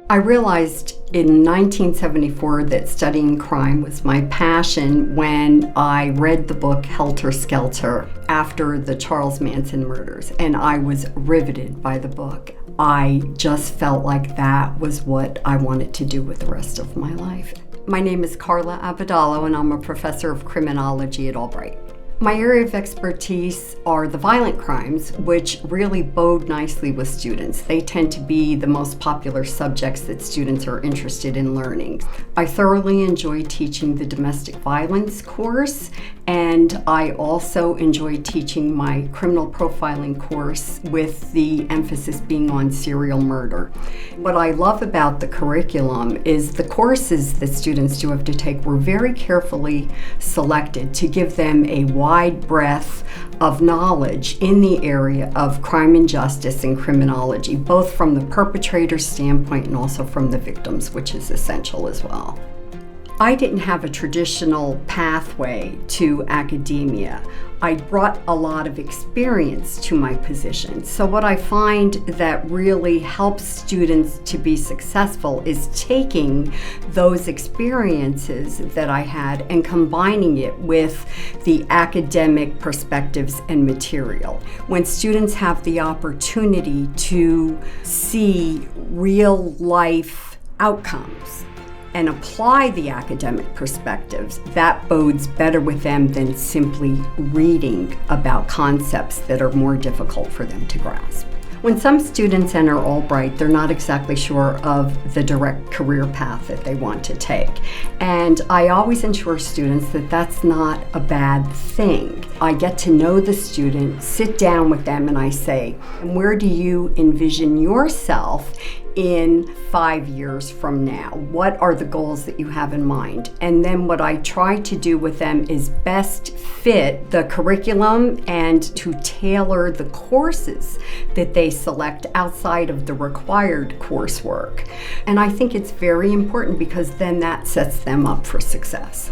I realized in 1974 that studying crime was my passion when I read the book Helter Skelter after the Charles Manson murders, and I was riveted by the book. I just felt like that was what I wanted to do with the rest of my life. My name is Carla Abodalo, and I'm a professor of criminology at Albright. My area of expertise are the violent crimes, which really bode nicely with students. They tend to be the most popular subjects that students are interested in learning. I thoroughly enjoy teaching the domestic violence course, and I also enjoy teaching my criminal profiling course with the emphasis being on serial murder. What I love about the curriculum is the courses that students do have to take were very carefully selected to give them a wide breadth of knowledge in the area of crime and justice and criminology, both from the perpetrator's standpoint and also from the victims, which is essential as well. I didn't have a traditional pathway to academia. I brought a lot of experience to my position. So what I find that really helps students to be successful is taking those experiences that I had and combining it with the academic perspectives and material. When students have the opportunity to see real life outcomes and apply the academic perspectives, that bodes better with them than simply reading about concepts that are more difficult for them to grasp. When some students enter Albright, they're not exactly sure of the direct career path that they want to take. And I always ensure students that that's not a bad thing. I get to know the student, sit down with them, and I say, where do you envision yourself in 5 years from now? What are the goals that you have in mind? And then what I try to do with them is best fit the curriculum and to tailor the courses that they select outside of the required coursework. And I think it's very important because then that sets them up for success.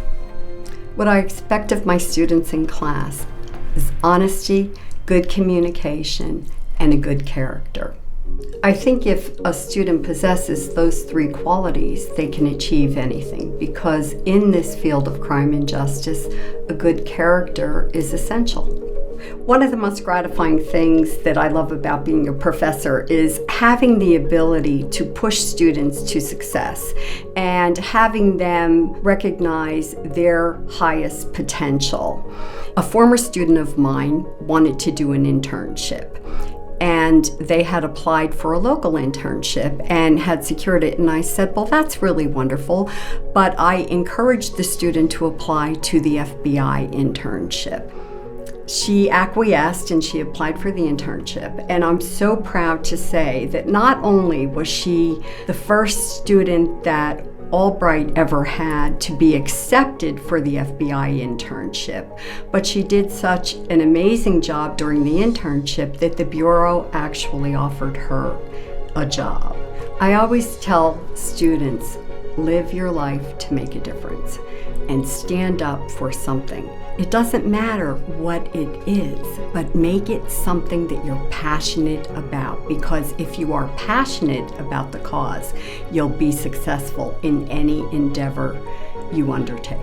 What I expect of my students in class is honesty, good communication, and a good character. I think if a student possesses those three qualities, they can achieve anything, because in this field of crime and justice, a good character is essential. One of the most gratifying things that I love about being a professor is having the ability to push students to success and having them recognize their highest potential. A former student of mine wanted to do an internship, and they had applied for a local internship and had secured it. And I said, well, that's really wonderful, but I encouraged the student to apply to the FBI internship. She acquiesced and she applied for the internship. And I'm so proud to say that not only was she the first student that Albright ever had to be accepted for the FBI internship, but she did such an amazing job during the internship that the Bureau actually offered her a job. I always tell students, live your life to make a difference and stand up for something. It doesn't matter what it is, but make it something that you're passionate about, because if you are passionate about the cause, you'll be successful in any endeavor you undertake.